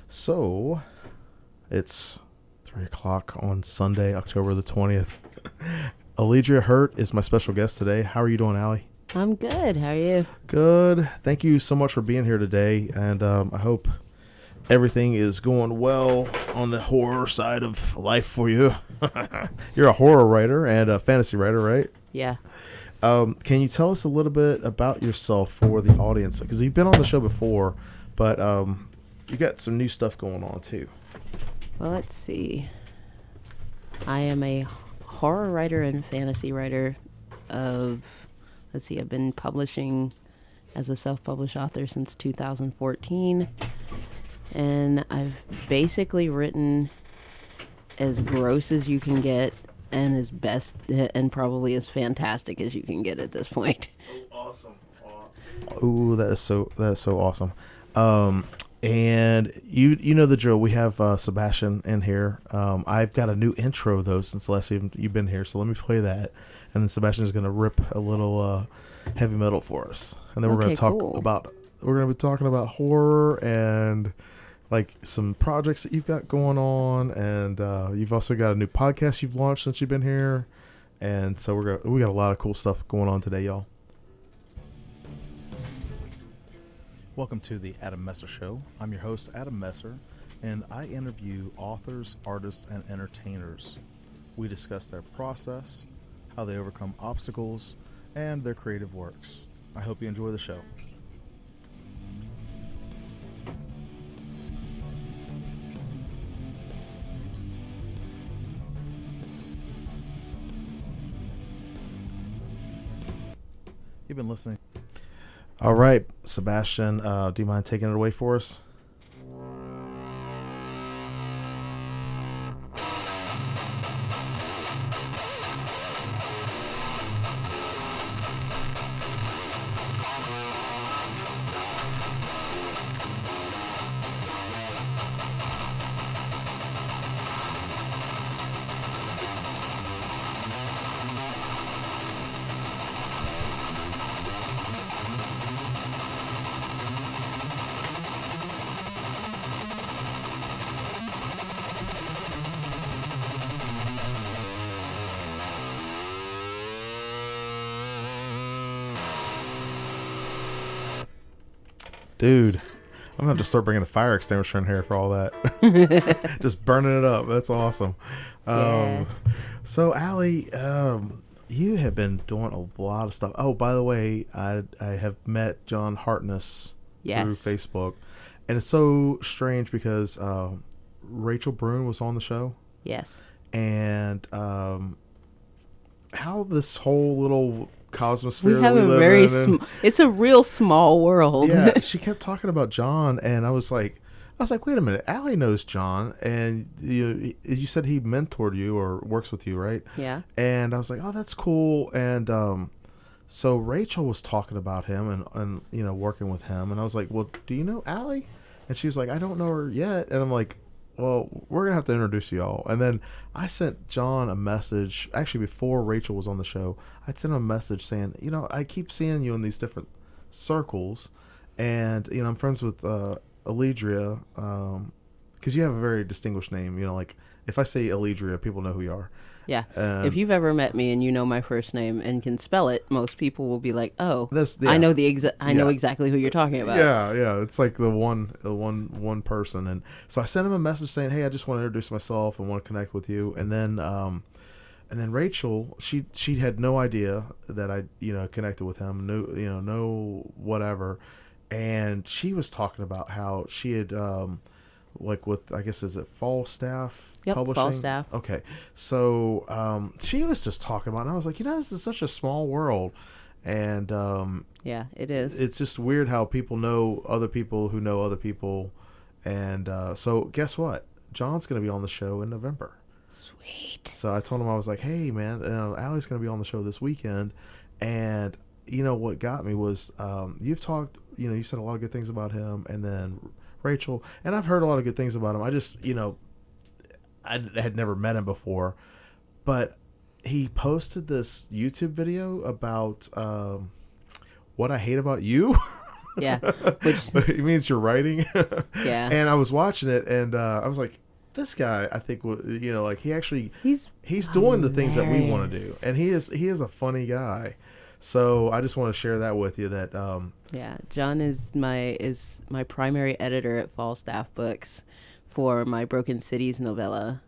So, it's 3 o'clock on Sunday, October the 20th. Alledria Hurt is my special guest today. How are you doing, Allie? I'm good. How are you? Good. Thank you so much for being here today, and I hope everything is going well on the horror side of life for you. You're a horror writer and a fantasy writer, right? Yeah. Can you tell us a little bit about yourself for the audience? Because you've been on the show before, but you got some new stuff going on too. Well, let's see. I am a horror writer and fantasy writer I've been publishing as a self-published author since 2014. And I've basically written as gross as you can get and as best and probably as fantastic as you can get at this point. Oh, awesome. Ooh, that is so awesome. And you know the drill. We have Sebastian in here. I've got a new intro though since the last time you've been here, so let me play that, and then Sebastian is going to rip a little heavy metal for us, and then we're going to talk about horror and like some projects that you've got going on, and you've also got a new podcast you've launched since you've been here, and so we got a lot of cool stuff going on today, y'all. Welcome to the Adam Messer Show. I'm your host, Adam Messer, and I interview authors, artists, and entertainers. We discuss their process, how they overcome obstacles, and their creative works. I hope you enjoy the show. You've been listening. All right, Sebastian, do you mind taking it away for us? Dude, I'm going to have to start bringing a fire extinguisher in here for all that. Just burning it up. That's awesome. Yeah. So, Allie, you have been doing a lot of stuff. Oh, by the way, I have met John Hartness through Facebook. And it's so strange because Rachel Brune was on the show. Yes. And how this whole little cosmosphere we have a very it's a real small world. Yeah, she kept talking about John, and I was like, wait a minute, Allie knows John, and you said he mentored you or works with you, right? Yeah. And I was like, oh, that's cool. And so Rachel was talking about him and working with him, and I was like, well, do you know Allie? And she was like, I don't know her yet. And I'm like, well, we're going to have to introduce you all. And then I sent John a message, actually before Rachel was on the show. I'd sent him a message saying, I keep seeing you in these different circles. And, I'm friends with Alledria, because you have a very distinguished name. Like if I say Alledria, people know who you are. Yeah. If you've ever met me and you know my first name and can spell it, most people will be like, "Oh, I know know exactly who you're talking about." Yeah. It's like the one person. And so I sent him a message saying, "Hey, I just want to introduce myself and want to connect with you." And then Rachel, she had no idea that I connected with him, no whatever. And she was talking about how she had like with, I guess, is it Falstaff Publishing? Falstaff. Okay. So she was just talking about it, and I was like, this is such a small world. And yeah, it is. It's just weird how people know other people who know other people. And so guess what? John's going to be on the show in November. Sweet. So I told him, I was like, hey, man, Allie's going to be on the show this weekend. And what got me was you've talked, you said a lot of good things about him, and then Rachel, and I've heard a lot of good things about him. I just, I had never met him before, but he posted this YouTube video about what I hate about you. Yeah, which It means you're writing. yeah, And I was watching it, and I was like, this guy, I think, like he's doing the things that we want to do, hilarious. and he is a funny guy. So I just want to share that with you. That Yeah, John is my primary editor at Falstaff Books for my Broken Cities novella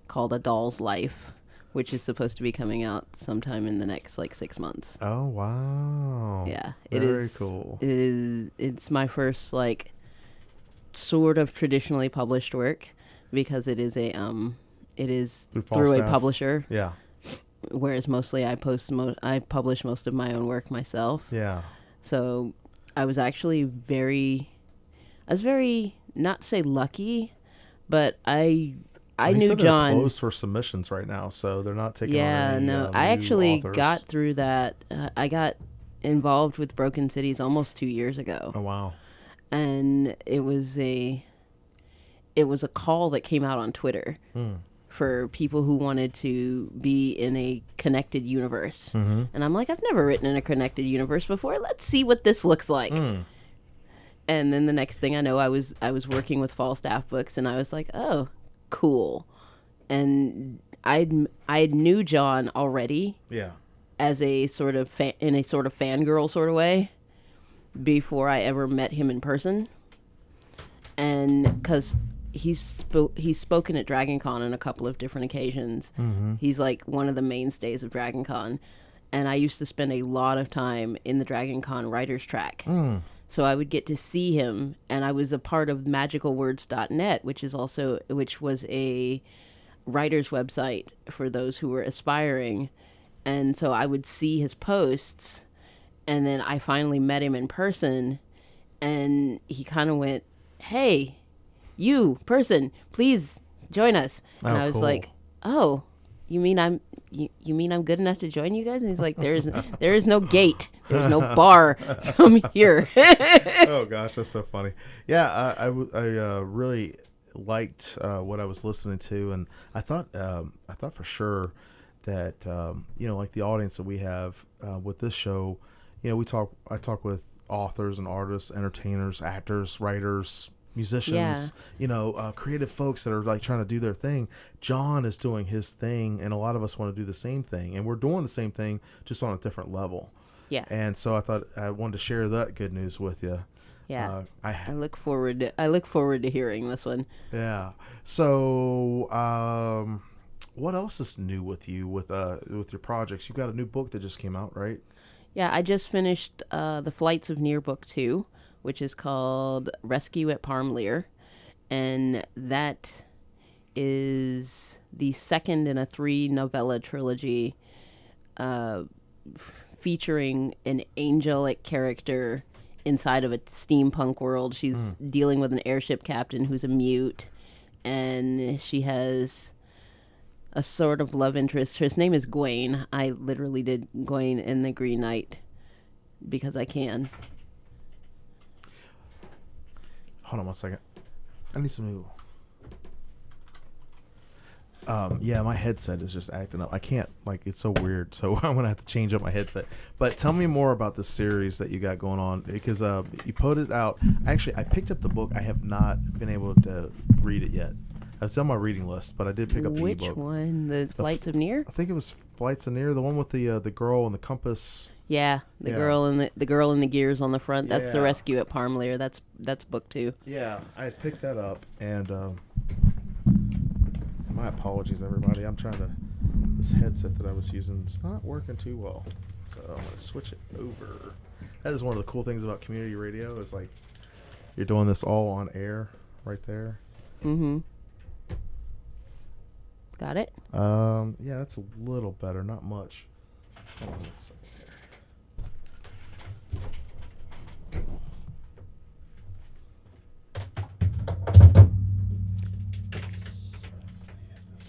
called A Doll's Life, which is supposed to be coming out sometime in the next 6 months. oh wow, Yeah, very cool. It's my first sort of traditionally published work because it is through a Falstaff. publisher. Yeah, Whereas mostly I publish most of my own work myself. yeah. So I was actually very not to say lucky, but I He knew said they're John. closed for submissions right now, so they're not taking. Yeah, on any, no, new I actually authors. got through that. I got involved with Broken Cities almost 2 years ago, Oh wow. and it was a call that came out on Twitter for people who wanted to be in a connected universe. Mm-hmm. And I'm like, I've never written in a connected universe before. Let's see what this looks like. And then the next thing I know, I was working with Falstaff Books, and I was like, oh, cool. And I knew John already Yeah. as a sort of in a sort of fangirl sort of way before I ever met him in person. And because he's spoken at DragonCon on a couple of different occasions. Mm-hmm. He's like one of the mainstays of DragonCon. And I used to spend a lot of time in the DragonCon writer's track. So I would get to see him, and I was a part of magicalwords.net, which was a writer's website for those who were aspiring. And so I would see his posts, and then I finally met him in person, and he kind of went, "Hey, you person, please join us." And I was cool. like, "Oh, you mean I'm good enough to join you guys?" And he's like, there is no gate, there's no bar. Come here. Oh gosh, that's so funny. Yeah, I really liked what I was listening to, and I thought for sure that like the audience that we have with this show, I talk with authors and artists, entertainers, actors, writers, musicians, creative folks that are like trying to do their thing. John is doing his thing, and a lot of us want to do the same thing, and we're doing the same thing just on a different level. Yeah. And so I thought I wanted to share that good news with you. Yeah. I look forward to hearing this one. Yeah. So what else is new with you with your projects? You've got a new book that just came out, right? Yeah, I just finished The Flights of Near Book 2, which is called Rescue at Parmleer, and that is the second in a 3-novella trilogy featuring an angelic character inside of a steampunk world. She's dealing with an airship captain who's a mute, and she has a sort of love interest. His name is Gwaine. I literally did Gwaine in the Green Knight because I can. Hold on 1 second. I need some new. Yeah, my headset is just acting up. I can't, it's so weird. So I'm going to have to change up my headset. But tell me more about the series that you got going on, because you put it out. Actually, I picked up the book. I have not been able to read it yet. It's on my reading list, but I did pick up the ebook. Which one? The Flights of Near? I think it was Flights of Near, the one with the girl and the compass. Yeah, the girl and the girl in the gears on the front. That's The Yeah. Rescue at Parmleer. That's book 2. Yeah, I picked that up, and my apologies, everybody. I'm trying to. This headset that I was using, it's not working too well, so I'm gonna switch it over. That is one of the cool things about community radio, is like you're doing this all on air right there. Mm-hmm. Got it? Yeah, that's a little better, not much. Hold on 1 second here. Let's see if this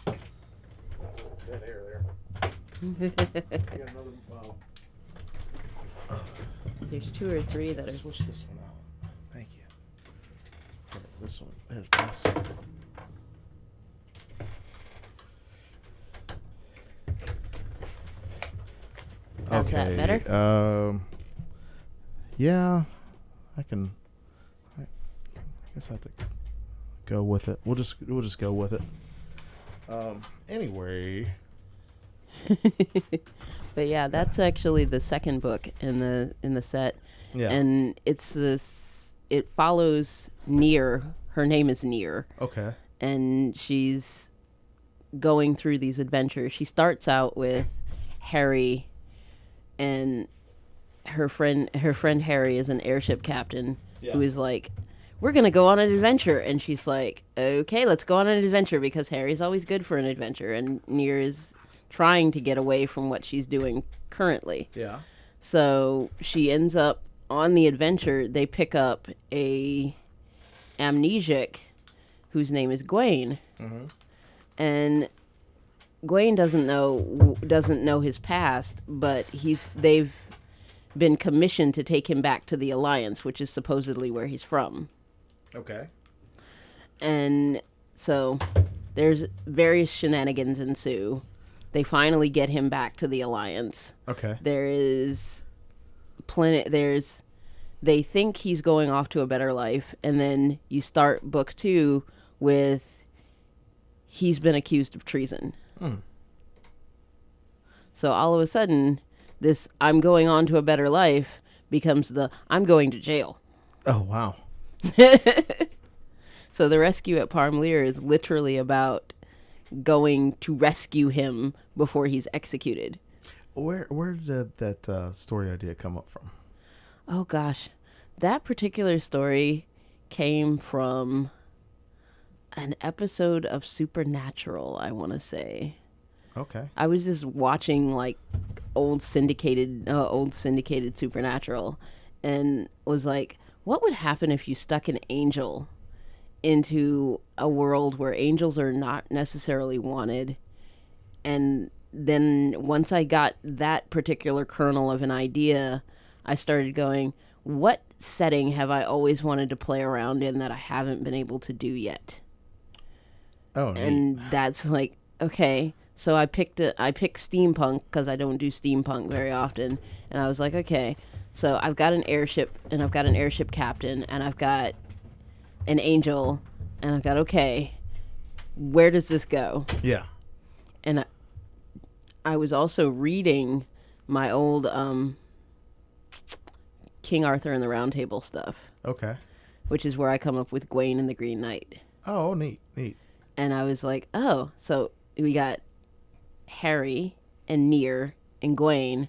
one. Dead air there. I got another. There's 2 or 3 that are. Switch this one out. Thank you. This one. There's this. How's that better? Yeah, I can. I guess I have to go with it. We'll just go with it. Anyway. But yeah, that's actually the second book in the set. Yeah. And it's this. It follows Near. Her name is Near. Okay. And she's going through these adventures. She starts out with Harry, and her friend Harry is an airship captain who is like, we're gonna go on an adventure, and she's like, okay, let's go on an adventure, because Harry's always good for an adventure, and Near is trying to get away from what she's doing currently. Yeah. So she ends up on the adventure. They pick up a amnesiac whose name is Gawain. Mm-hmm. And Gawain doesn't know his past, but they've been commissioned to take him back to the Alliance, which is supposedly where he's from. Okay. And so there's various shenanigans ensue. They finally get him back to the Alliance. Okay. There is they think he's going off to a better life, and then you start book 2 with he's been accused of treason. So all of a sudden, this I'm going on to a better life becomes the I'm going to jail. Oh, wow. So the rescue at Parmleer is literally about going to rescue him before he's executed. Where did that story idea come up from? Oh gosh, that particular story came from an episode of Supernatural, I want to say. Okay. I was just watching like old syndicated Supernatural, and was like, what would happen if you stuck an angel into a world where angels are not necessarily wanted? And then once I got that particular kernel of an idea, I started going, what setting have I always wanted to play around in that I haven't been able to do yet? Oh, neat. And that's like, okay. So I picked steampunk, because I don't do steampunk very often. And I was like, okay, so I've got an airship, and I've got an airship captain, and I've got an angel, and I've got, okay, where does this go? Yeah. And I was also reading my old King Arthur and the Round Table stuff. Okay. Which is where I come up with Gawain and the Green Knight. Oh, neat. And I was like, oh, so we got Harry and Near and Gawain.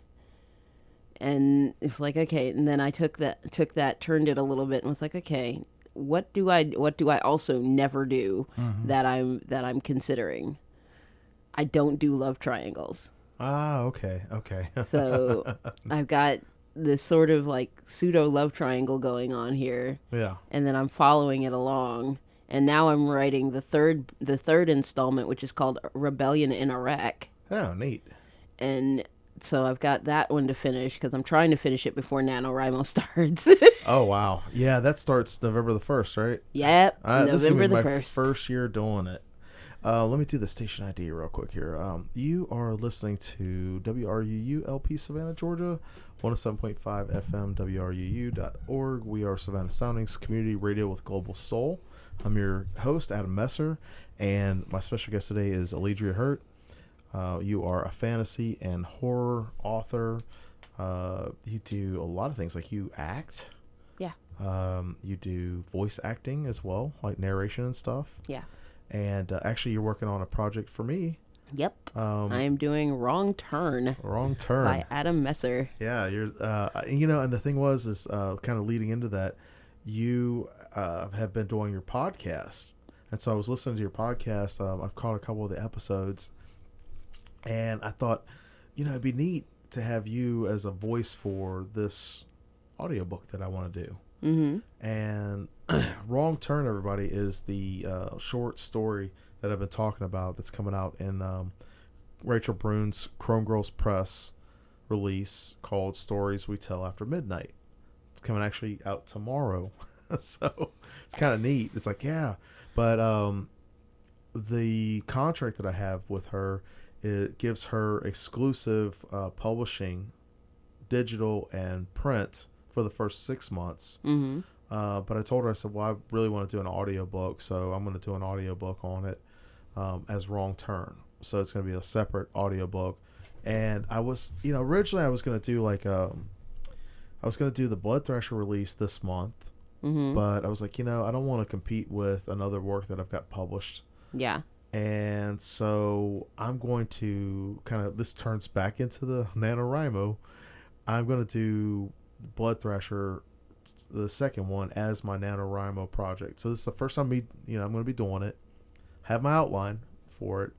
And it's like, okay. And then I took that, turned it a little bit, and was like, okay, what do I also never do that I'm considering? I don't do love triangles. Ah, okay. So I've got this sort of like pseudo love triangle going on here. Yeah. And then I'm following it along. And now I'm writing the third installment, which is called Rebellion in Iraq. Oh, neat. And so I've got that one to finish, because I'm trying to finish it before NaNoWriMo starts. Oh, wow. Yeah, that starts November the 1st, right? Yep, November the 1st. This is my first year doing it. Let me do the station ID real quick here. You are listening to WRUU LP Savannah, Georgia, 107.5 FM, WRUU.org. We are Savannah Soundings Community Radio with Global Soul. I'm your host, Adam Messer, and my special guest today is Alledria Hurt. You are a fantasy and horror author. You do a lot of things, like you act. Yeah. You do voice acting as well, like narration and stuff. Yeah. And actually, you're working on a project for me. Yep. I am doing Wrong Turn. Wrong Turn. By Adam Messer. Yeah, you're. And the thing is kind of leading into that, you have been doing your podcast, and so I was listening to your podcast. I've caught a couple of the episodes, and I thought, it'd be neat to have you as a voice for this audiobook that I want to do. Mm-hmm. And Wrong Turn, everybody, is the short story that I've been talking about that's coming out in Rachel Brune's Chrome Girls Press release called Stories We Tell After Midnight. It's coming actually out tomorrow. So it's kind of neat. It's like, yeah. But the contract that I have with her, it gives her exclusive publishing digital and print for the first 6 months. Mm-hmm. But I told her, I said, well, I really want to do an audiobook, so I'm going to do an audiobook on it as Wrong Turn. So it's going to be a separate audiobook. And I was, originally I was going to do I was going to do the Blood Thrasher release this month. Mm-hmm. But I was like, I don't want to compete with another work that I've got published. Yeah. And so I'm going to this turns back into the NaNoWriMo. I'm going to do Blood Thrasher, the second one, as my NaNoWriMo project. So this is the first time I'm going to be doing it. Have my outline for it.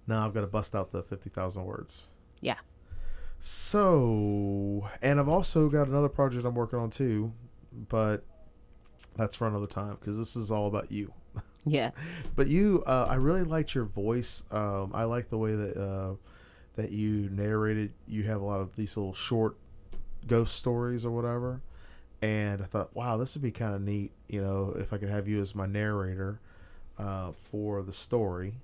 Now I've got to bust out the 50,000 words. Yeah. So, and I've also got another project I'm working on too, but that's for another time because this is all about you. Yeah. But you, I really liked your voice. I like the way that you narrated. You have a lot of these little short ghost stories or whatever. And I thought, wow, this would be kind of neat, if I could have you as my narrator for the story.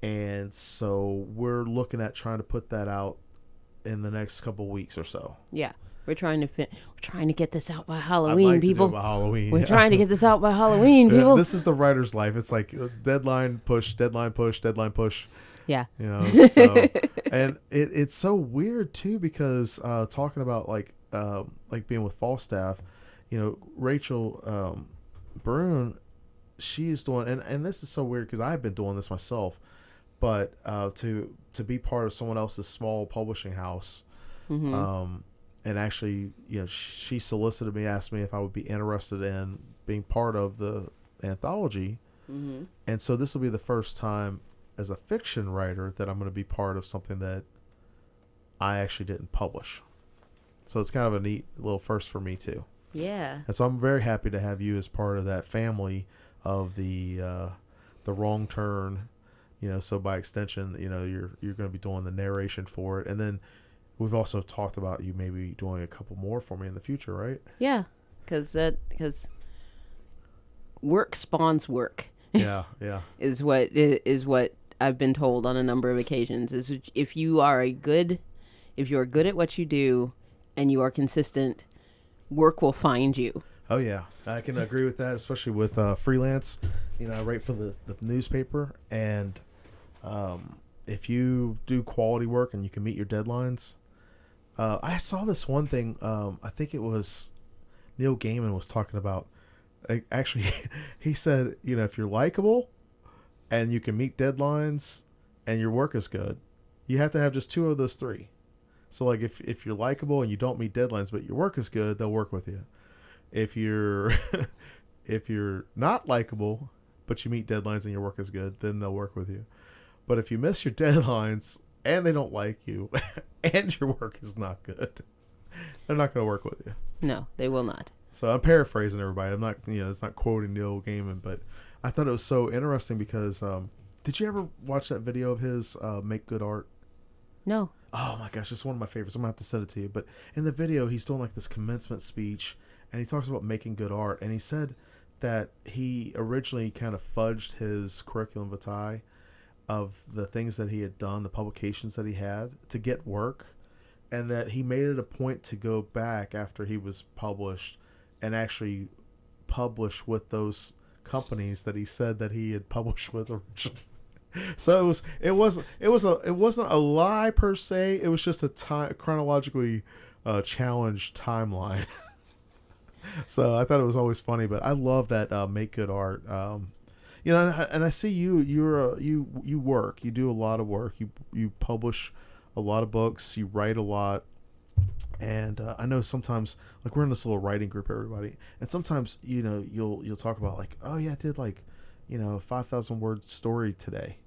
And so we're looking at trying to put that out in the next couple weeks or so. Yeah. We're trying to get this out by Halloween, people. By Halloween. We're trying to get this out by Halloween, people. This is the writer's life. It's like deadline push, deadline push, deadline push. Yeah. So, and it's so weird too because talking about like being with Falstaff, Rachel Brune, she's doing, and this is so weird because I've been doing this myself, but to be part of someone else's small publishing house. Mm-hmm. And actually, she solicited me, asked me if I would be interested in being part of the anthology. Mm-hmm. And so this will be the first time as a fiction writer that I'm going to be part of something that I actually didn't publish. So it's kind of a neat little first for me too. Yeah. And so I'm very happy to have you as part of that family of the Wrong Turn. So by extension, you're going to be doing the narration for it, and then we've also talked about you maybe doing a couple more for me in the future, right? Yeah, because work spawns work. Yeah. is what I've been told on a number of occasions. Is if you are good at what you do, and you are consistent, work will find you. Oh yeah, I can agree with that, especially with freelance. I write for the newspaper, and if you do quality work and you can meet your deadlines. I saw this one thing. I think it was Neil Gaiman was talking about. Actually, he said, if you're likable and you can meet deadlines and your work is good, you have to have just two of those three. So, like, if you're likable and you don't meet deadlines but your work is good, they'll work with you. If you're if you're not likable but you meet deadlines and your work is good, then they'll work with you. But if you miss your deadlines and they don't like you, and your work is not good, they're not going to work with you. No, they will not. So I'm paraphrasing everybody. I'm not, it's not quoting Neil Gaiman, but I thought it was so interesting because, did you ever watch that video of his, Make Good Art? No. Oh my gosh, it's one of my favorites. I'm going to have to send it to you. But in the video, he's doing like this commencement speech, and he talks about making good art. And he said that he originally kind of fudged his curriculum vitae of the things that he had done, the publications that he had to get work, and that he made it a point to go back after he was published and actually publish with those companies that he said that he had published with originally. So it wasn't a lie per se. It was just a chronologically challenged timeline. So I thought it was always funny, but I love that Make Good Art. And I see you work. You do a lot of work. You publish a lot of books. You write a lot. And I know sometimes, like, we're in this little writing group, everybody, and sometimes you'll talk about like, oh yeah, I did like 5,000 word story today.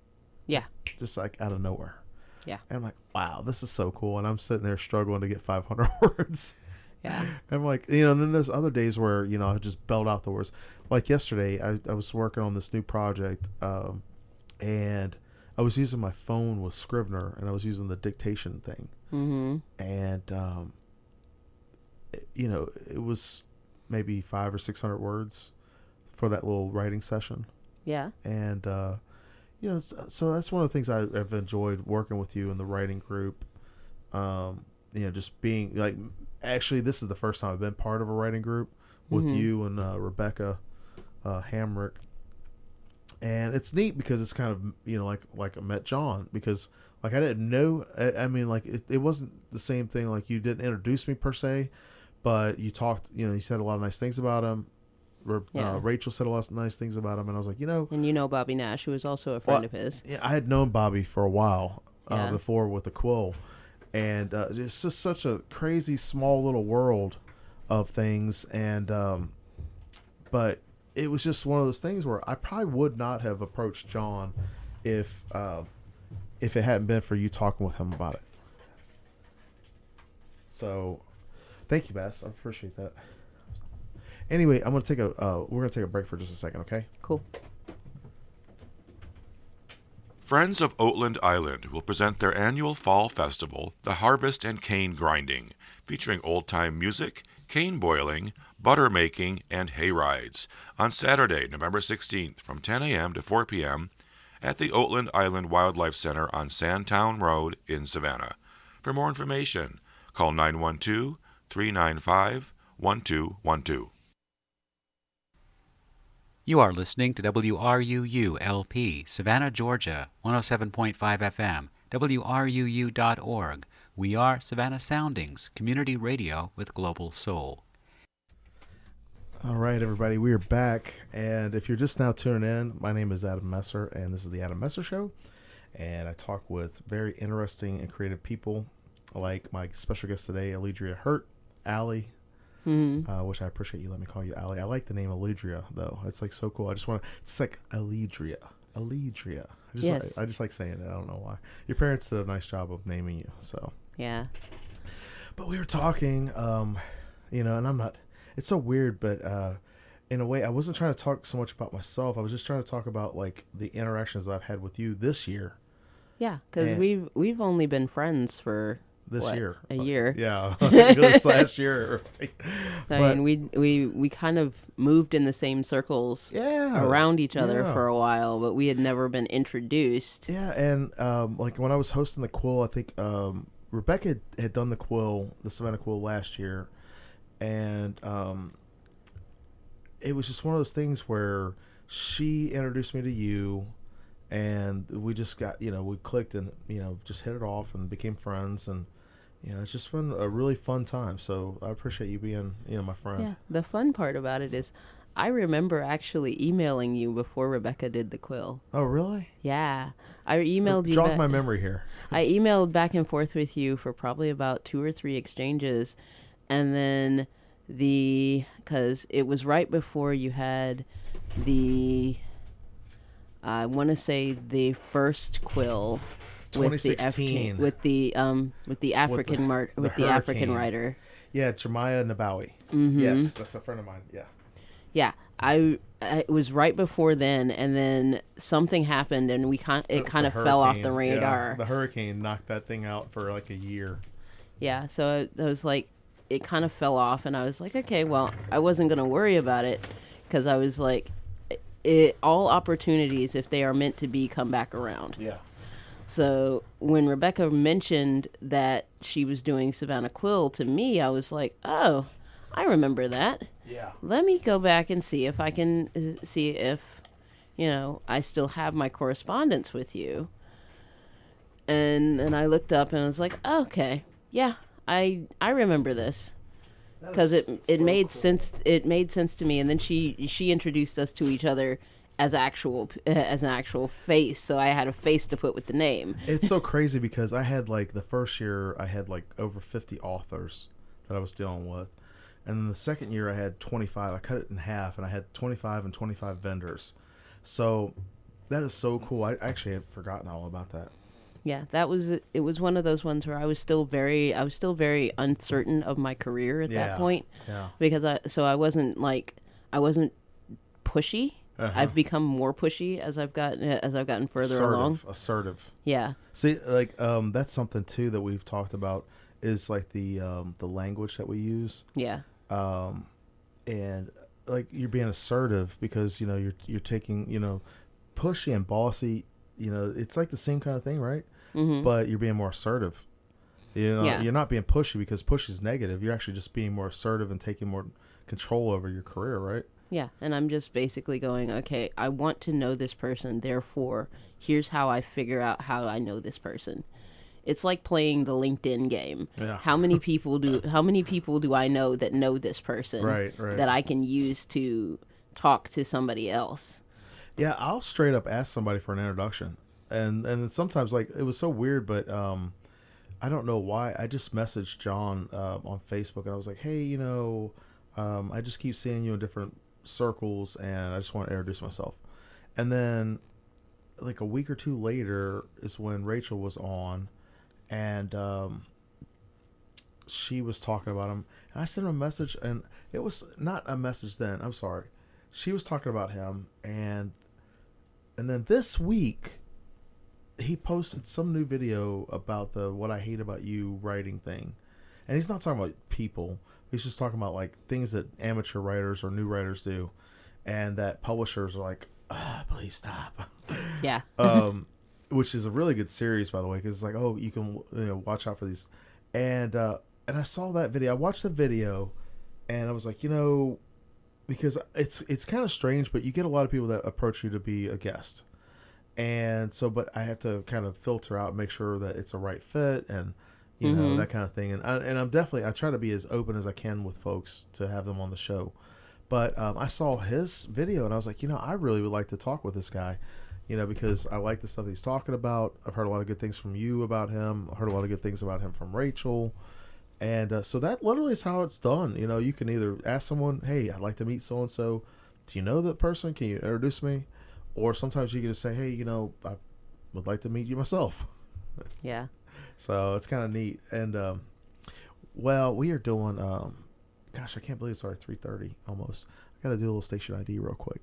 Yeah. Just like out of nowhere. Yeah. And I'm like, wow, this is so cool. And I'm sitting there struggling to get 500 words. Yeah. And I'm like, and then there's other days where I just belt out the words. Like yesterday, I was working on this new project, and I was using my phone with Scrivener, and I was using the dictation thing. Mm-hmm. And it was maybe 500 or 600 words for that little writing session. Yeah. And so that's one of the things I've enjoyed working with you in the writing group. just being like, actually, this is the first time I've been part of a writing group with you and Rebecca Hamrick. And it's neat because it's kind of, like I met John, because like I didn't know, I mean, like it wasn't the same thing. Like you didn't introduce me per se, but you talked, you said a lot of nice things about him. Rachel said a lot of nice things about him. And I was like, And Bobby Nash, who was also a friend of his. Yeah, I had known Bobby for a while Yeah. before with the Quill. And it's just such a crazy small little world of things. And, but it was just one of those things where I probably would not have approached John if it hadn't been for you talking with him about it. So, thank you, Bass. I appreciate that. Anyway, we're gonna take a break for just a second, okay? Cool. Friends of Oatland Island will present their annual fall festival, The Harvest and Cane Grinding, featuring old-time music, cane boiling, butter making, and hay rides on Saturday, November 16th from 10 a.m. to 4 p.m. at the Oatland Island Wildlife Center on Sandtown Road in Savannah. For more information, call 912-395-1212. You are listening to WRUU-LP, Savannah, Georgia, 107.5 FM, WRUU.org. We are Savannah Soundings, community radio with global soul. All right, everybody, we are back. And if you're just now tuning in, my name is Adam Messer, and this is the Adam Messer Show. And I talk with very interesting and creative people, like my special guest today, Alledria Hurt, Allie. Which I appreciate you letting me call you Allie. I like the name Alledria, though. It's like so cool. It's like Alledria. Yes. I just like saying it. I don't know why. Your parents did a nice job of naming you. So Yeah. But we were talking, and I'm not. It's so weird, but in a way, I wasn't trying to talk so much about myself. I was just trying to talk about like the interactions that I've had with you this year. Yeah, because we've only been friends for year. A year. Yeah, this last year. I mean, we kind of moved in the same circles around each other for a while, but we had never been introduced. Yeah, and like when I was hosting the Quill, I think Rebecca had done the Savannah Quill last year, and it was just one of those things where she introduced me to you, and we just got, we clicked and, just hit it off and became friends. And, it's just been a really fun time. So I appreciate you being, my friend. Yeah. The fun part about it is I remember actually emailing you before Rebecca did the Quill. Oh, really? Yeah. I emailed you. Jog my memory here. I emailed back and forth with you for probably about 2 or 3 exchanges. And then because it was right before you had I want to say the first Quill with the 2016 with the African African writer. Yeah, Jeremiah Nabawi. Mm-hmm. Yes, that's a friend of mine. Yeah. Yeah, it was right before then, and then something happened, and it kind of fell off the radar. Yeah, the hurricane knocked that thing out for like a year. Yeah, so I was like, it kind of fell off, and I was like, okay, well, I wasn't gonna worry about it because I was like, all opportunities, if they are meant to be, come back around. Yeah. So when Rebecca mentioned that she was doing Savannah Quill to me, I was like, oh, I remember that. Yeah. Let me go back and see if I can see if, I still have my correspondence with you. And then I looked up and I was like, oh, okay, yeah, I remember this. Because it made cool. sense. It made sense to me, and then she introduced us to each other as an actual face. So I had a face to put with the name. It's so crazy because I had like the first year I had like over 50 authors that I was dealing with, and then the second year I had 25. I cut it in half, and I had 25 and 25 vendors. So that is so cool. I actually had forgotten all about that. Yeah, it was one of those ones where I was still very uncertain of my career at that point. Yeah. Because I wasn't pushy. Uh-huh. I've become more pushy as I've gotten further along. Assertive. Yeah. See, like that's something too that we've talked about is like the language that we use. Yeah. And like you're being assertive because you're taking pushy and bossy. It's like the same kind of thing, right? Mm-hmm. But you're being more assertive. You know, Yeah. you're not being pushy because push is negative. You're actually just being more assertive and taking more control over your career, right? Yeah, and I'm just basically going, okay, I want to know this person, therefore, here's how I figure out how I know this person. It's like playing the LinkedIn game. Yeah. How many people do I know that know this person Right. that I can use to talk to somebody else? Yeah, I'll straight up ask somebody for an introduction, and sometimes like it was so weird, but I don't know why. I just messaged John on Facebook, and I was like, hey, I just keep seeing you in different circles, and I just want to introduce myself. And then like a week or two later is when Rachel was on, and she was talking about him, and I sent him a message, and it was not a message then. I'm sorry. She was talking about him, and then this week, he posted some new video about the "What I Hate About You" writing thing, and he's not talking about people. He's just talking about like things that amateur writers or new writers do, and that publishers are like, "Please stop." Yeah. Which is a really good series, by the way, because it's like, oh, you can watch out for these, and I saw that video. I watched the video, and I was like, because it's kind of strange, but you get a lot of people that approach you to be a guest. And so, but I have to kind of filter out, make sure that it's a right fit and, that kind of thing. And I try to be as open as I can with folks to have them on the show. But I saw his video and I was like, I really would like to talk with this guy, because I like the stuff he's talking about. I've heard a lot of good things from you about him. I heard a lot of good things about him from Rachel. And so that literally is how it's done. You can either ask someone, hey, I'd like to meet so-and-so. Do you know that person? Can you introduce me? Or sometimes you can just say, hey, I would like to meet you myself. Yeah. So it's kind of neat. And, we are doing, gosh, I can't believe it's already 3:30 almost. I got to do a little station ID real quick.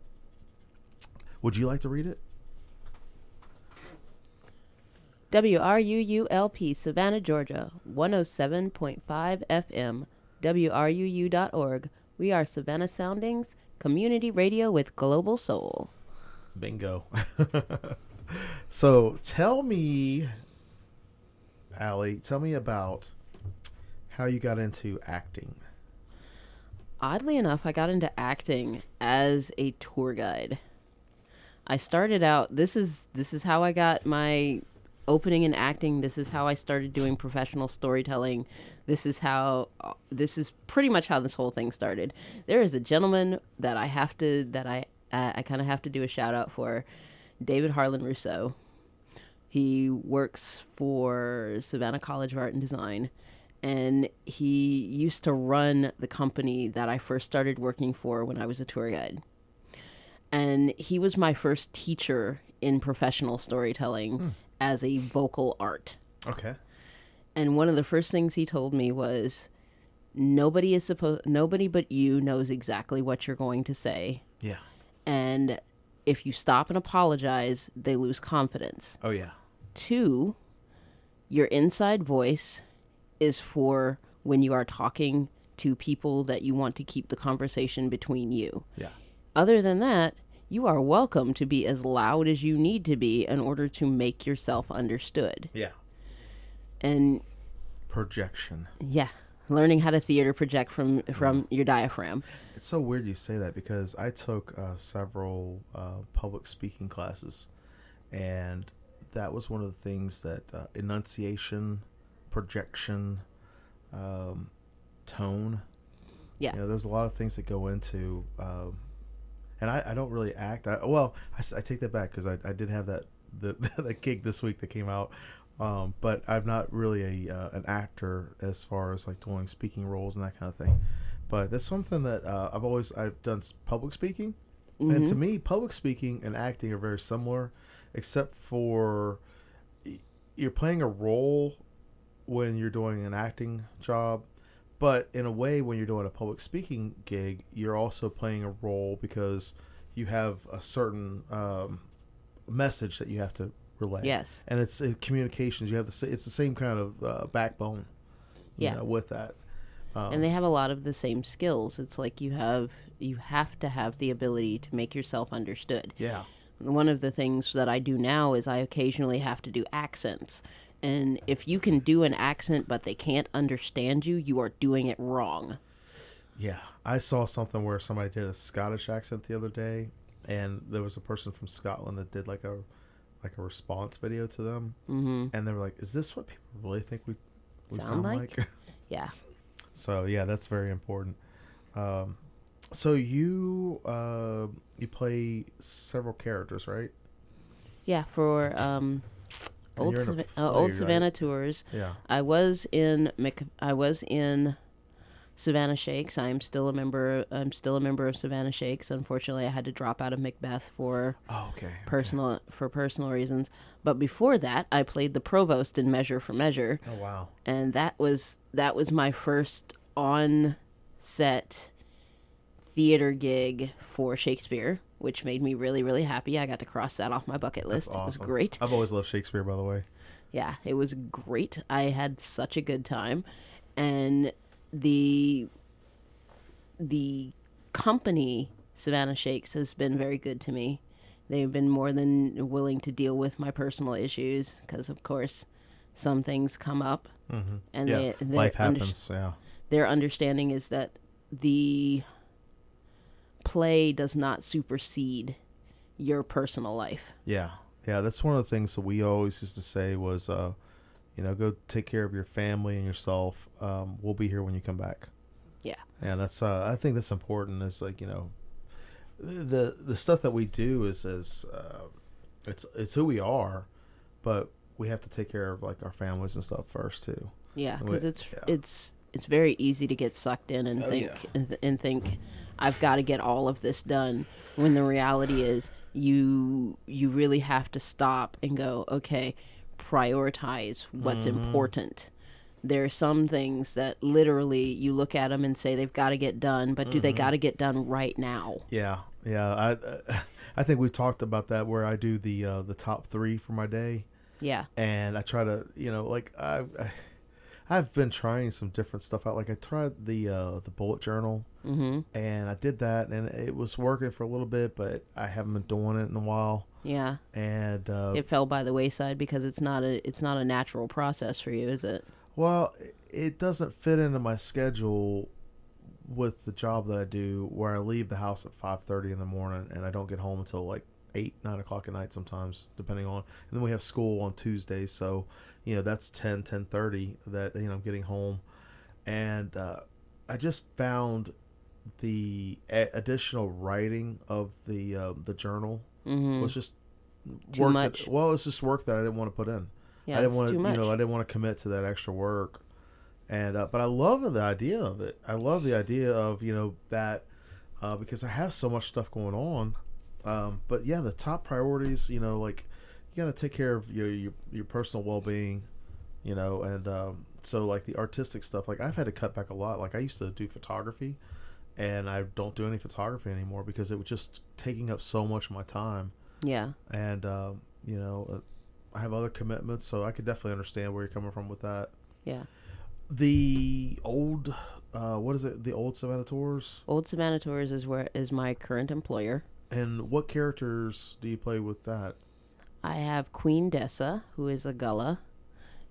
Would you like to read it? WRUULP, Savannah, Georgia, 107.5 FM, WRUU.org. We are Savannah Soundings, community radio with global soul. Bingo. So tell me, Allie, about how you got into acting. Oddly enough, I got into acting as a tour guide. I started out, this is how I got my opening in acting. This is how I started doing professional storytelling. This is pretty much how this whole thing started. There is a gentleman that I kind of have to do a shout out for, David Harlan Rousseau. He works for Savannah College of Art and Design, and he used to run the company that I first started working for when I was a tour guide. And he was my first teacher in professional storytelling as a vocal art. Okay. And one of the first things he told me was, nobody but you knows exactly what you're going to say. Yeah. And if you stop and apologize, they lose confidence. Oh, yeah. 2, your inside voice is for when you are talking to people that you want to keep the conversation between you. Yeah. Other than that, you are welcome to be as loud as you need to be in order to make yourself understood. Yeah. And projection. Yeah. Learning how to theater project from your diaphragm. It's so weird you say that because I took several public speaking classes, and that was one of the things that enunciation, projection, tone. Yeah. There's a lot of things that go into, and I don't really act. I take that back because I did have that gig this week that came out. But I'm not really an actor as far as like doing speaking roles and that kind of thing. But that's something that I've done public speaking. Mm-hmm. And to me, public speaking and acting are very similar, except for you're playing a role when you're doing an acting job. But in a way, when you're doing a public speaking gig, you're also playing a role because you have a certain message that you have to relay. Yes. And it's communications. It's the same kind of backbone. With that. And they have a lot of the same skills. It's like you have to have the ability to make yourself understood. Yeah. One of the things that I do now is I occasionally have to do accents. And if you can do an accent but they can't understand you, you are doing it wrong. Yeah, I saw something where somebody did a Scottish accent the other day, and there was a person from Scotland that did like a response video to them, and they were like, "Is this what people really think we sound like?" Yeah. So yeah, that's very important. So you play several characters, right? Yeah, for old Savannah right? Tours. Yeah. I was in Savannah Shakes. I'm still a member of Savannah Shakes. Unfortunately, I had to drop out of Macbeth for personal reasons. But before that, I played the provost in Measure for Measure. Oh wow. And that was my first on-set theater gig for Shakespeare, which made me really, really happy. I got to cross that off my bucket list. That's awesome. It was great. I've always loved Shakespeare, by the way. Yeah, it was great. I had such a good time. And the company Savannah Shakes has been very good to me. They've been more than willing to deal with my personal issues because, of course, some things come up, and life happens. Their understanding is that the play does not supersede your personal life. Yeah, that's one of the things that we always used to say was, go take care of your family and yourself. We'll be here when you come back. Yeah. And that's I think that's important. Is like, the stuff that we do is it's who we are, but we have to take care of like our families and stuff first too. Yeah, because it's very easy to get sucked in and think I've got to get all of this done, when the reality is you really have to stop and go, okay, prioritize what's important. There are some things that literally you look at them and say they've got to get done, but do they got to get done right now? Yeah. I think we've talked about that, where I do the top 3 for my day. Yeah. And I try to, like I've been trying some different stuff out. Like I tried the bullet journal, and I did that, and it was working for a little bit, but I haven't been doing it in a while. Yeah. And it fell by the wayside because it's not a natural process for you, is it? Well, it doesn't fit into my schedule with the job that I do, where I leave the house at 5:30 in the morning and I don't get home until like 8-9 o'clock at night sometimes, depending on. And then we have school on Tuesdays, so that's 10:30 that I'm getting home. And I just found the additional writing of the journal was just too much. It's just work that I didn't want to put in. Yeah, I didn't want too much. I didn't want to commit to that extra work. And but I love the idea of it. I love the idea of that because I have so much stuff going on. But yeah, the top priorities, like you got to take care of your personal well-being, and so like the artistic stuff, like I've had to cut back a lot. Like I used to do photography, and I don't do any photography anymore because it was just taking up so much of my time. Yeah. And I have other commitments, so I could definitely understand where you're coming from with that. Yeah. The old, what is it? The old Savannah Tours? Old Savannah Tours is my current employer. And what characters do you play with that? I have Queen Dessa, who is a Gullah,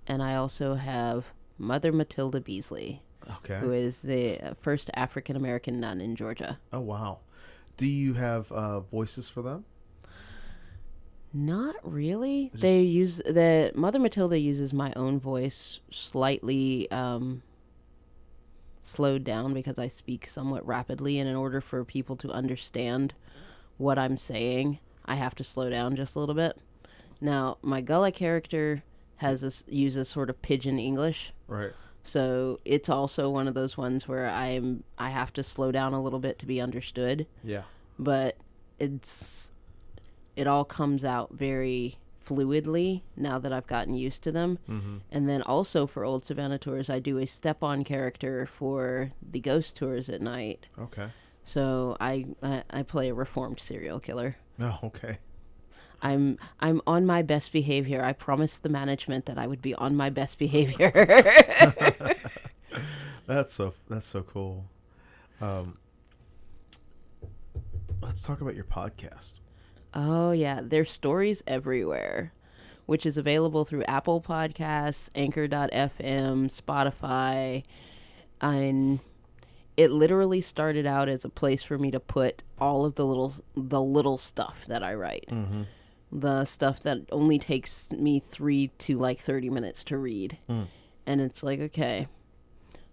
and I also have Mother Matilda Beasley, who is the first African American nun in Georgia. Oh wow! Do you have voices for them? Not really. They use Mother Matilda uses my own voice, slightly slowed down because I speak somewhat rapidly, and in order for people to understand what I'm saying, I have to slow down just a little bit. Now, my Gullah character uses sort of pidgin English. Right. So it's also one of those ones where I have to slow down a little bit to be understood. Yeah. But it all comes out very fluidly now that I've gotten used to them. Mm-hmm. And then also for Old Savannah Tours, I do a step-on character for the ghost tours at night. Okay. So I play a reformed serial killer. Oh, okay. I'm on my best behavior. I promised the management that I would be on my best behavior. That's so cool. Let's talk about your podcast. Oh yeah, there's stories everywhere. which is available through Apple Podcasts, Anchor.fm, Spotify, and it literally started out as a place for me to put all of the little stuff that I write. Mm-hmm. The stuff that only takes me 3 to like 30 minutes to read. And it's like, okay.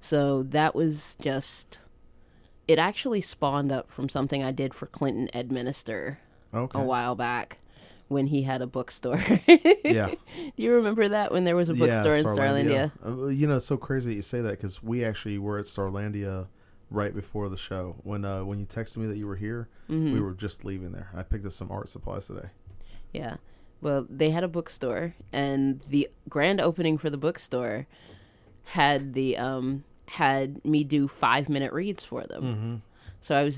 So that was just, it actually spawned up from something I did for Clinton Edminister a while back when he had a bookstore. Yeah. Do you remember that when there was a bookstore in Starlandia? You know, it's so crazy that you say that because we actually were at Starlandia right before the show. When you texted me that you were here, we were just leaving there. I picked up some art supplies today. Yeah. Well, they had a bookstore, and the grand opening for the bookstore had had me do 5-minute reads for them. Mm-hmm. So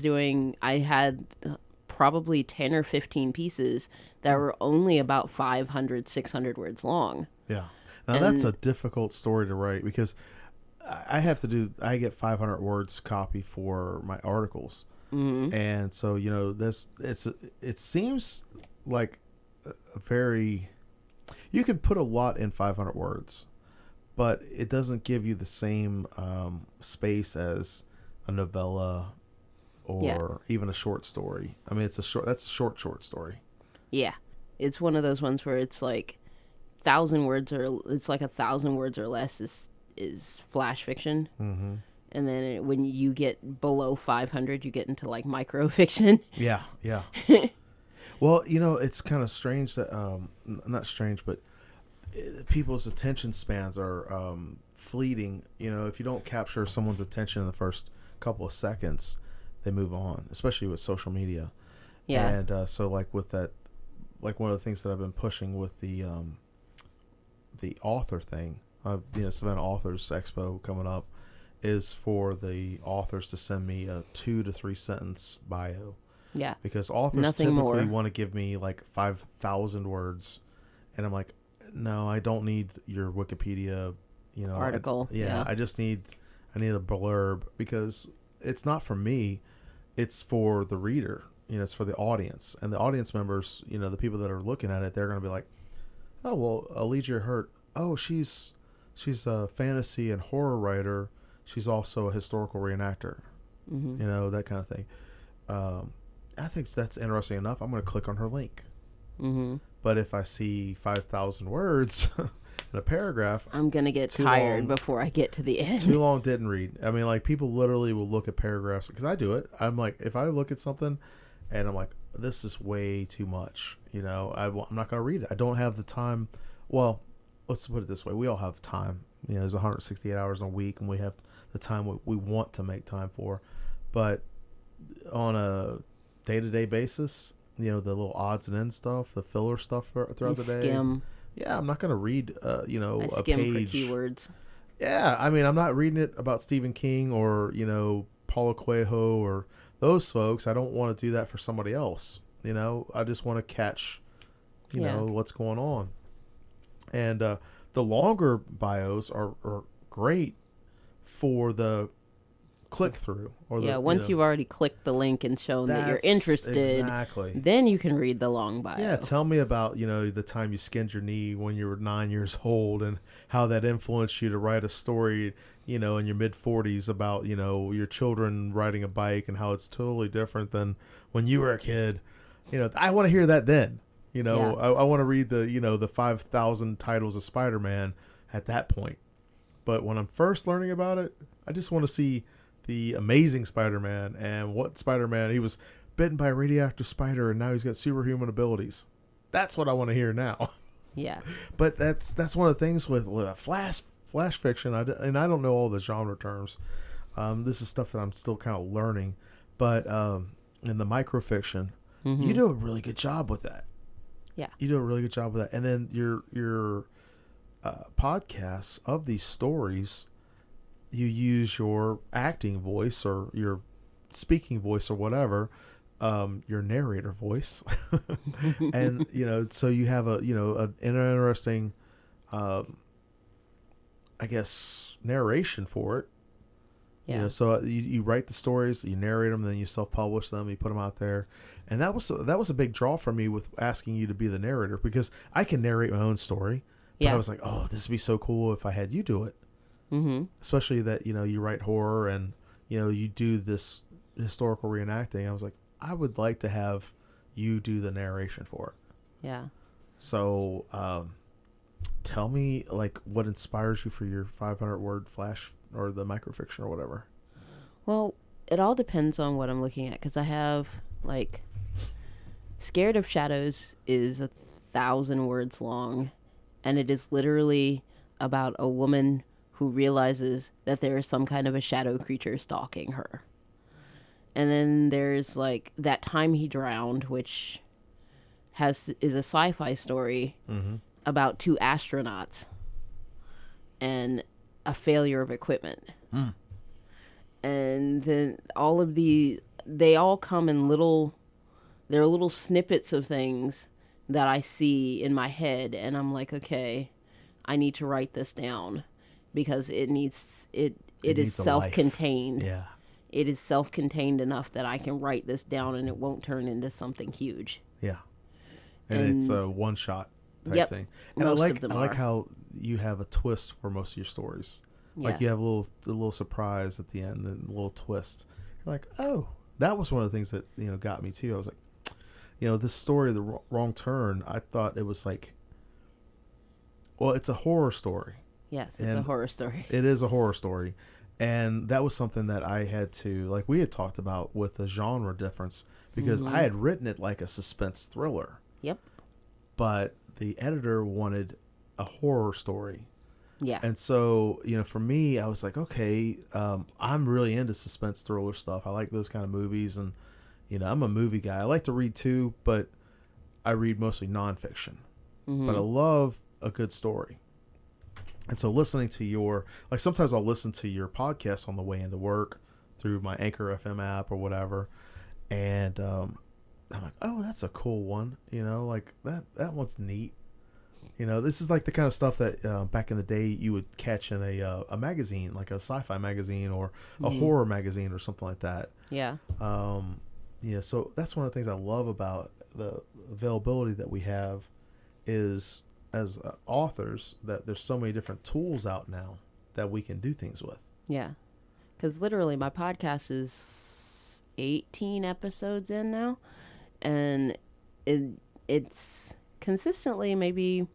I had probably 10 or 15 pieces that were only about 500, 600 words long. Yeah. Now that's a difficult story to write because I get 500 words copy for my articles. Mm-hmm. And so, you know, it seems like you can put a lot in 500 words, but it doesn't give you the same space as a novella or even a short story. I mean, that's a short story. Yeah. It's one of those ones where it's like 1,000 words it's like 1,000 words or less is flash fiction. Mm-hmm. And then when you get below 500, you get into like microfiction. Yeah. Yeah. Well, you know, it's kind of strange that, not strange, but people's attention spans are fleeting. You know, if you don't capture someone's attention in the first couple of seconds, they move on, especially with social media. Yeah. And so like with that, like one of the things that I've been pushing with the author thing, Savannah Authors Expo coming up, is for the authors to send me a 2 to 3 sentence bio. Yeah. Because authors typically want to give me like 5,000 words, and I'm like, no, I don't need your Wikipedia, article. I need a blurb because it's not for me, it's for the reader. It's for the audience, and the audience members. The people that are looking at it, they're going to be like, oh well, Alledria Hurt. Oh, she's a fantasy and horror writer. She's also a historical reenactor. Mm-hmm. That kind of thing. I think that's interesting enough. I'm going to click on her link. Mm-hmm. But if I see 5,000 words in a paragraph, I'm going to get tired before I get to the end. Too long, didn't read. I mean, like, people literally will look at paragraphs, because I do it. I'm like, if I look at something and I'm like, this is way too much, I'm not going to read it. I don't have the time. Well, let's put it this way. We all have time. There's 168 hours a week, and we have the time we want to make time for. But on a day-to-day basis, the little odds and ends stuff, the filler stuff throughout the day. Skim. Yeah, I'm not going to read, I a skim page. for keywords. Yeah, I mean, I'm not reading it about Stephen King or, Paulo Coelho or those folks. I don't want to do that for somebody else. I just want to catch, what's going on. And the longer bios are great for the click through. Once you've already clicked the link and shown that you're interested, exactly. Then you can read the long bio. Yeah, tell me about, the time you skinned your knee when you were 9 years old and how that influenced you to write a story, in your mid-40s about, your children riding a bike and how it's totally different than when you were a kid. I want to hear that then. I want to read the 5,000 titles of Spider-Man at that point. But when I'm first learning about it, I just want to see the amazing Spider-Man and what Spider-Man, he was bitten by a radioactive spider and now he's got superhuman abilities. That's what I want to hear now. Yeah. But that's one of the things with a flash fiction, and I don't know all the genre terms. This is stuff that I'm still kind of learning. But in the microfiction, you do a really good job with that. Yeah. You do a really good job with that. And then your podcasts of these stories, you use your acting voice or your speaking voice or whatever, your narrator voice. And, so you have an interesting, I guess, narration for it. Yeah. So you write the stories, you narrate them, then you self-publish them, you put them out there, and that was a big draw for me with asking you to be the narrator, because I can narrate my own story, but I was like, oh, this would be so cool if I had you do it. Mm-hmm. Especially that you write horror and you do this historical reenacting. I was like, I would like to have you do the narration for it. Yeah. So tell me, like, what inspires you for your 500-word flash or the microfiction or whatever. Well, it all depends on what I'm looking at, because I have, like, Scared of Shadows is 1,000 words long, and it is literally about a woman who realizes that there is some kind of a shadow creature stalking her. And then there's, like, That Time He Drowned, which is a sci-fi story about 2 astronauts and a failure of equipment. And then they all come in they're little snippets of things that I see in my head, and I'm like, okay, I need to write this down, because it is self-contained. Yeah. It is self-contained enough that I can write this down and it won't turn into something huge. Yeah. And it's a one-shot type thing. And most I of them like are. how you have a twist for most of your stories. Like you have a little surprise at the end and a little twist. You're like, oh, that was one of the things that got me too. I was like, this story, The Wrong Turn, I thought it was like, well, it's a horror story. Yes, it's a horror story. It is a horror story. And that was something that I had to, like we had talked about with the genre difference, because I had written it like a suspense thriller. Yep. But the editor wanted a horror story. Yeah. And so, for me, I was like, okay, I'm really into suspense thriller stuff. I like those kind of movies, and, I'm a movie guy. I like to read too, but I read mostly nonfiction. But I love a good story. And so listening to sometimes I'll listen to your podcast on the way into work through my Anchor FM app or whatever. And I'm like, oh, that's a cool one. Like that one's neat. This is like the kind of stuff that back in the day you would catch in a magazine, like a sci-fi magazine or a horror magazine or something like that. Yeah. So that's one of the things I love about the availability that we have is, as authors, that there's so many different tools out now that we can do things with. Yeah. Because literally my podcast is 18 episodes in now, and it's consistently maybe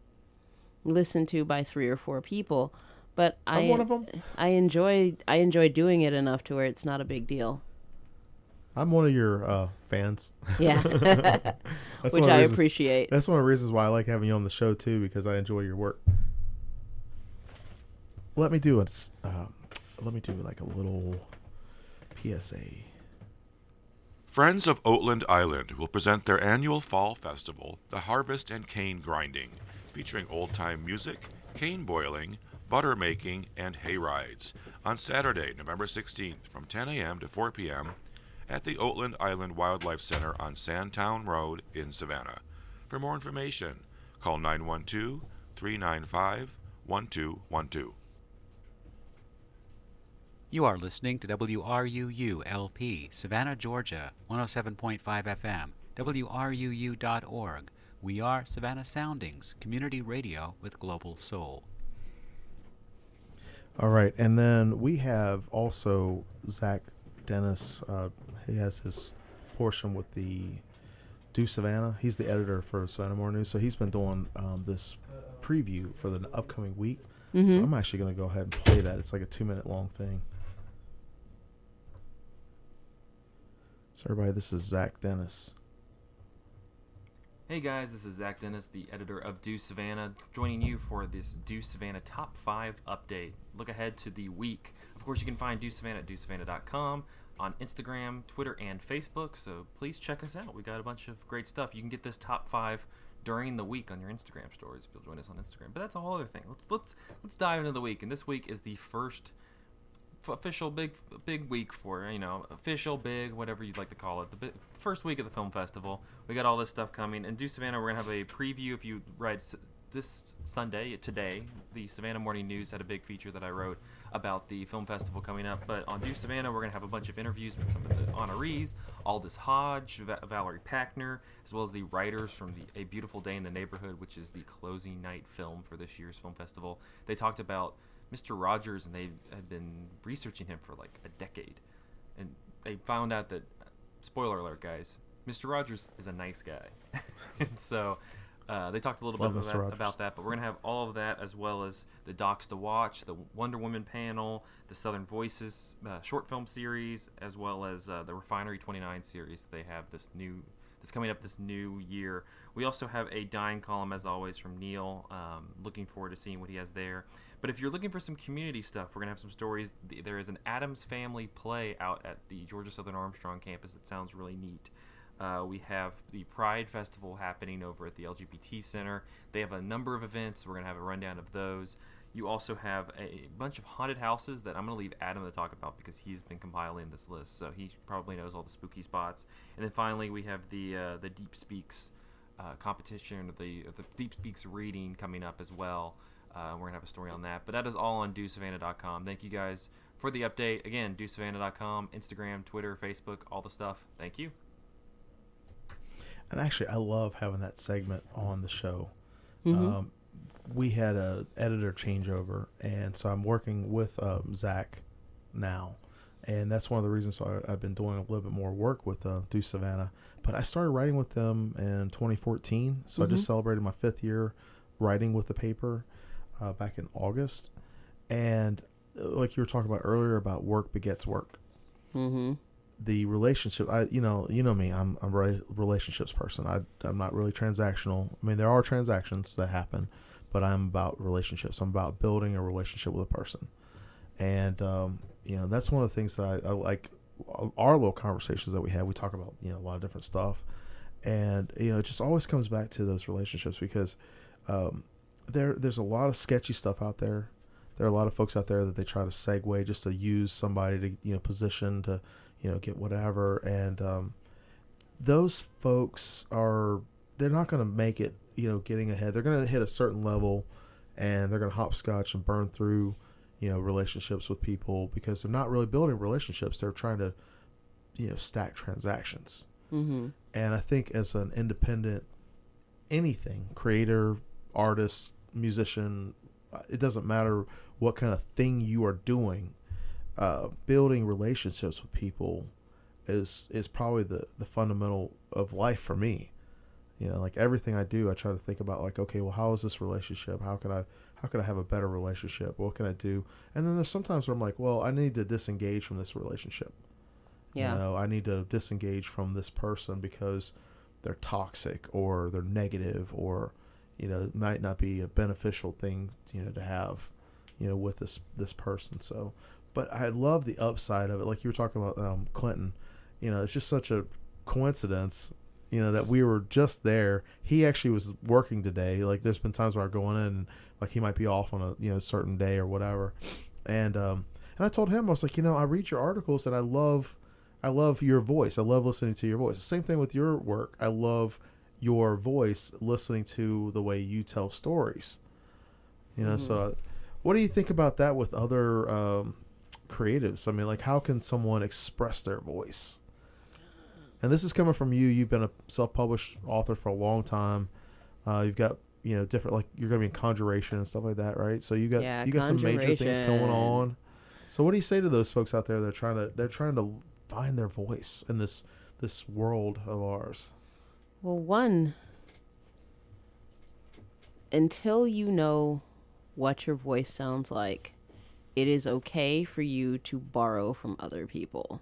listened to by 3 or 4 people, but I'm one of them. I enjoy doing it enough to where it's not a big deal. I'm one of your fans. Yeah. Which I appreciate. That's one of the reasons why I like having you on the show too, because I enjoy your work. Let me do like a little PSA. Friends of Oatland Island will present their annual fall festival, the Harvest and Cane Grinding, featuring old-time music, cane boiling, butter making, and hay rides, on Saturday, November 16th from 10 a.m. to 4 p.m. at the Oatland Island Wildlife Center on Sandtown Road in Savannah. For more information, call 912-395-1212. You are listening to WRUU-LP, Savannah, Georgia, 107.5 FM, WRUU.org. We are Savannah Soundings, community radio with global soul. All right, and then we have also Zach Dennis. He has his portion with the Do Savannah. He's the editor for Savannah Morning News, so he's been doing this preview for the upcoming week. So I'm actually going to go ahead and play that. It's like a 2-minute long thing. So everybody, this is Zach Dennis. Hey guys, this is Zach Dennis, the editor of Do Savannah, joining you for this Do Savannah Top 5 update. Look ahead to the week. Of course, you can find Do Savannah at DoSavannah.com, on Instagram, Twitter, and Facebook, so please check us out. We got a bunch of great stuff. You can get this Top 5 during the week on your Instagram stories if you'll join us on Instagram. But that's a whole other thing. Let's dive into the week. And this week is the first official big week for, official big, whatever you'd like to call it, the first week of the film festival. We got all this stuff coming. And Do Savannah, we're going to have a preview. If you read this Sunday, today, the Savannah Morning News had a big feature that I wrote about the film festival coming up. But on Do Savannah, we're going to have a bunch of interviews with some of the honorees, Aldous Hodge, Valerie Packner, as well as the writers from A Beautiful Day in the Neighborhood, which is the closing night film for this year's film festival. They talked about Mr. Rogers, and they had been researching him for like a decade. And they found out that, spoiler alert, guys, Mr. Rogers is a nice guy. And so they talked a little bit about that, but we're going to have all of that, as well as the docs to watch, the Wonder Woman panel, the Southern Voices short film series, as well as the Refinery 29 series they have that's coming up this new year. We also have a Dying column, as always, from Neil. Looking forward to seeing what he has there. But if you're looking for some community stuff, we're going to have some stories. There is an Addams Family play out at the Georgia Southern Armstrong campus that sounds really neat. We have the Pride Festival happening over at the LGBT Center. They have a number of events. We're going to have a rundown of those. You also have a bunch of haunted houses that I'm going to leave Adam to talk about because he's been compiling this list, so he probably knows all the spooky spots. And then finally, we have the Deep Speaks competition, the Deep Speaks reading coming up as well. We're going to have a story on that. But that is all on DoSavannah.com. Thank you guys for the update. Again, DoSavannah.com, Instagram, Twitter, Facebook, all the stuff. Thank you. And actually, I love having that segment on the show. Mm-hmm. We had a editor changeover, and so I'm working with Zach now. And that's one of the reasons why I've been doing a little bit more work with Do Savannah. But I started writing with them in 2014, so I just celebrated my 5th year writing with the paper back in August. And like you were talking about earlier about work begets work. Mm-hmm. The relationship, you know me, I'm a relationships person. I'm not really transactional. I mean, there are transactions that happen, but I'm about relationships. I'm about building a relationship with a person. And, that's one of the things that I like. Our little conversations that we have, we talk about, a lot of different stuff. And, it just always comes back to those relationships because there's a lot of sketchy stuff out there. There are a lot of folks out there that they try to segue just to use somebody to, position to, get whatever. And those folks they're not going to make it, getting ahead. They're going to hit a certain level and they're going to hopscotch and burn through, relationships with people because they're not really building relationships. They're trying to, stack transactions. Mm-hmm. And I think as an independent anything, creator, artist, musician, it doesn't matter what kind of thing you are doing, building relationships with people is probably the fundamental of life for me. Like everything I do, I try to think about like, okay, well, how is this relationship? How can I have a better relationship? What can I do? And then there's sometimes where I'm like, well, I need to disengage from this relationship. Yeah. I need to disengage from this person because they're toxic or they're negative or, it might not be a beneficial thing, to have, with this person. So, but I love the upside of it. Like you were talking about Clinton, it's just such a coincidence, that we were just there. He actually was working today. Like there's been times where I go in and like he might be off on a, certain day or whatever. And I told him, I was like, I read your articles and I love your voice. I love listening to your voice. The same thing with your work. I love your voice, listening to the way you tell stories. So what do you think about that with other creatives? I mean, like how can someone express their voice? And this is coming from you. You've been a self-published author for a long time. You've got, different, like you're going to be in Conjuration and stuff like that, right? So you got some major things going on. So what do you say to those folks out there that are trying to find their voice in this world of ours? Well, one, until you know what your voice sounds like, it is okay for you to borrow from other people.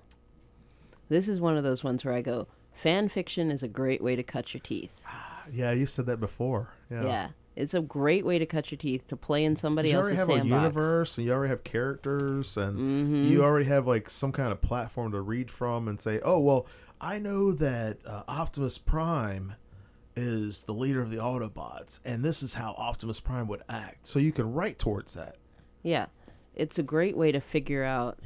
This is one of those ones where I go, fan fiction is a great way to cut your teeth. Yeah, you said that before. Yeah. It's a great way to cut your teeth, to play in somebody else's sandbox. You already have a universe, and you already have characters, and you already have like some kind of platform to read from and say, oh, well, I know that Optimus Prime is the leader of the Autobots, and this is how Optimus Prime would act. So you can write towards that. Yeah. It's a great way to figure out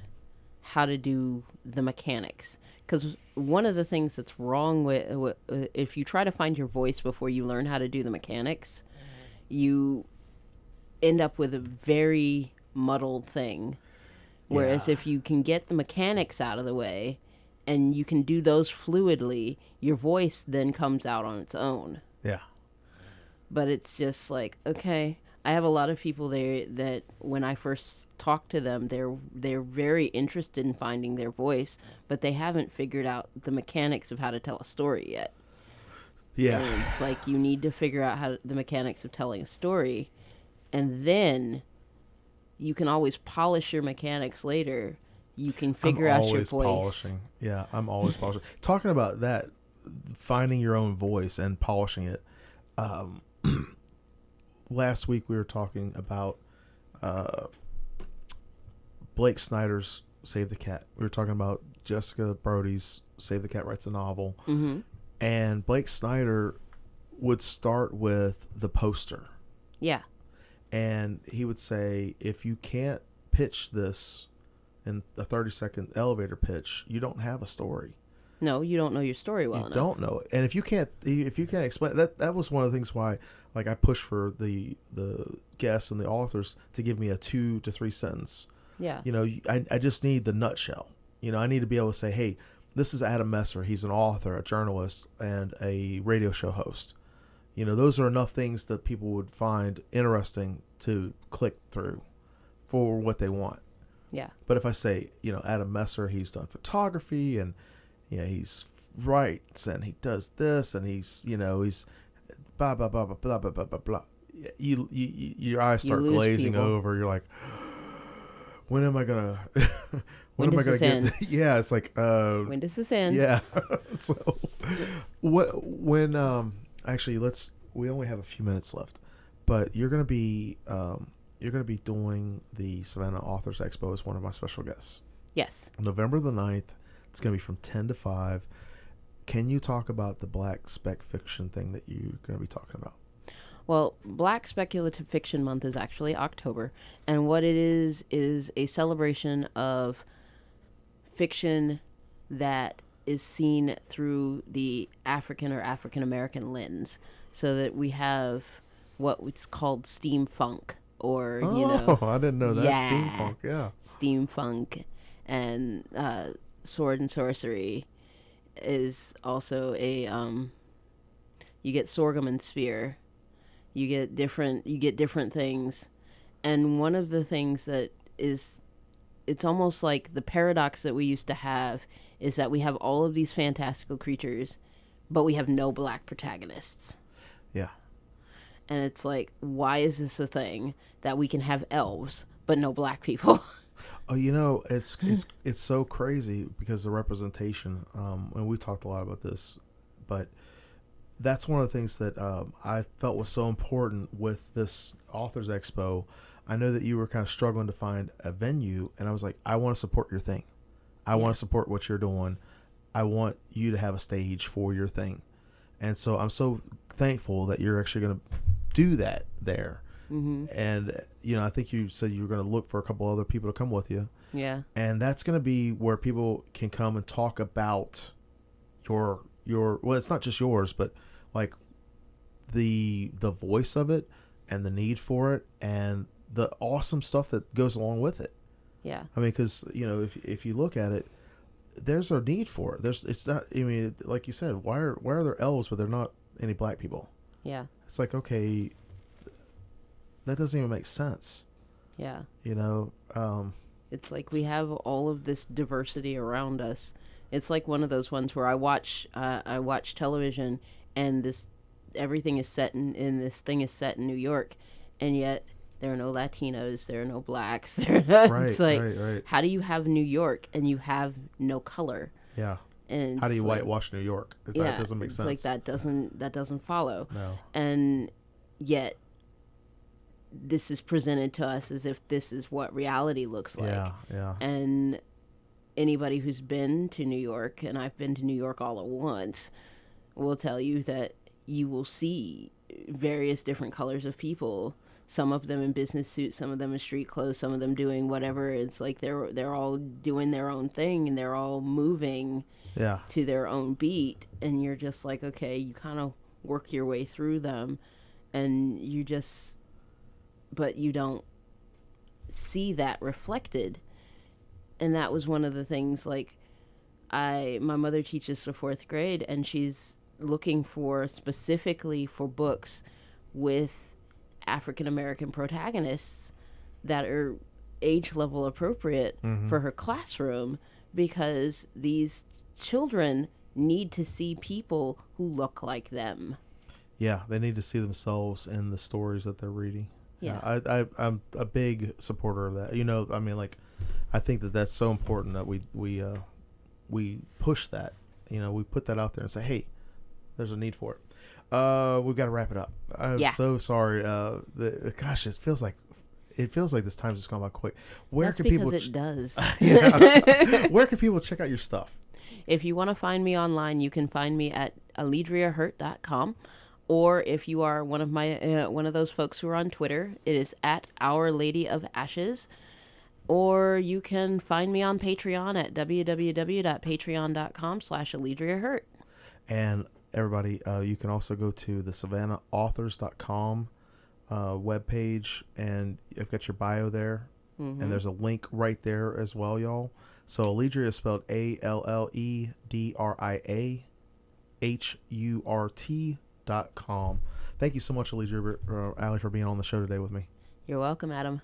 how to do the mechanics. Because one of the things that's wrong with if you try to find your voice before you learn how to do the mechanics, you end up with a very muddled thing. Whereas if you can get the mechanics out of the way and you can do those fluidly, your voice then comes out on its own. Yeah. But it's just like, okay, I have a lot of people there that when I first talk to them, they're very interested in finding their voice, but they haven't figured out the mechanics of how to tell a story yet. Yeah. And it's like you need to figure out the mechanics of telling a story, and then you can always polish your mechanics later. You can figure out your voice. Polishing. Yeah, I'm always polishing. Talking about that, finding your own voice and polishing it. Last week we were talking about Blake Snyder's Save the Cat. We were talking about Jessica Brody's Save the Cat writes a novel. Mm-hmm. And Blake Snyder would start with the poster. Yeah. And he would say, if you can't pitch this in a 30-second elevator pitch, you don't have a story. No, you don't know your story well enough. You don't know it. And if you can't explain that was one of the things why, like, I push for the guests and the authors to give me a 2 to 3 sentence. Yeah. You know, I just need the nutshell. You know, I need to be able to say, hey, this is Adam Messer. He's an author, a journalist, and a radio show host. You know, those are enough things that people would find interesting to click through for what they want. Yeah. But if I say, you know, Adam Messer, he's done photography, and, you know, he's writes, and he does this, and he's, you know, he's blah, blah, blah, blah, blah, blah, blah, blah, blah. Your eyes start glazing over. You're like, when am I going to... When am I going to get to, yeah, it's like when does this end? Yeah. So actually we only have a few minutes left. But you're going to be doing the Savannah Authors Expo as one of my special guests. Yes. November the 9th. It's going to be from 10 to 5. Can you talk about the Black Spec Fiction thing that you're going to be talking about? Well, Black Speculative Fiction Month is actually October, and what it is a celebration of fiction that is seen through the African or African American lens, so that we have what's called steampunk, or I didn't know that. Steampunk, yeah, steampunk, and sword and sorcery is also a you get sorghum and spear, you get different things, and one of the things that is, it's almost like the paradox that we used to have is that we have all of these fantastical creatures, but we have no black protagonists. Yeah. And it's like, why is this a thing that we can have elves but no black people? Oh, you know, it's so crazy because the representation, and we talked a lot about this, but that's one of the things that I felt was so important with this Authors Expo. I know that you were kind of struggling to find a venue, and I was like, I want to support your thing. I want to support what you're doing. I want you to have a stage for your thing. And so I'm so thankful that you're actually going to do that there. Mm-hmm. And, you know, I think you said you were going to look for a couple other people to come with you. Yeah. And that's going to be where people can come and talk about your well, it's not just yours, but like the voice of it and the need for it and the awesome stuff that goes along with it. Yeah. I mean, because, you know, if you look at it, there's a need for it. It's not, I mean, like you said, why are there elves but they're not any black people? Yeah. It's like, okay, that doesn't even make sense. Yeah. You know? It's like we have all of this diversity around us. It's like one of those ones where I watch television, and everything is set in this thing is set in New York, and yet there are no Latinos, there are no blacks. It's like, right. how do you have New York and you have no color? Yeah. And how do you whitewash New York? That doesn't make sense. It's like that doesn't follow. No. And yet this is presented to us as if this is what reality looks like. Yeah. And anybody who's been to New York, and I've been to New York all at once, will tell you that you will see various different colors of people. Some of them in business suits, some of them in street clothes, some of them doing whatever. It's like they're all doing their own thing, and they're all moving to their own beat. And you're just like, okay, you kind of work your way through them. and but you don't see that reflected. And that was one of the things, like, my mother teaches the 4th grade, and she's looking for specifically for books with African American protagonists that are age level appropriate for her classroom, because these children need to see people who look like them. Yeah, they need to see themselves in the stories that they're reading. Yeah. I'm a big supporter of that. You know, I mean, like, I think that that's so important that we push that. You know, we put that out there and say, hey, there's a need for it. We've got to wrap it up. I'm so sorry. Gosh, it feels like this time's just gone by quick. That's because it does. Where can people check out your stuff? If you want to find me online, you can find me at alledriahurt.com. Or if you are one of those folks who are on Twitter, it is at Our Lady of Ashes. Or you can find me on Patreon at www.patreon.com/Alledria Hurt. And everybody, you can also go to the SavannahAuthors.com webpage, and you've got your bio there. And there's a link right there as well, y'all. So Alledria is spelled ALLEDRIAHURT.com. Thank you so much, Allie, for being on the show today with me. You're welcome, Adam.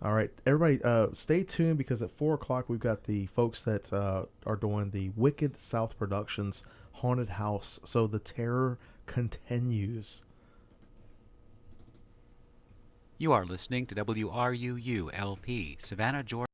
All right, everybody, stay tuned, because at 4 o'clock we've got the folks that are doing the Wicked South Productions Haunted House. So the terror continues. You are listening to WRUU-LP, Savannah, Georgia.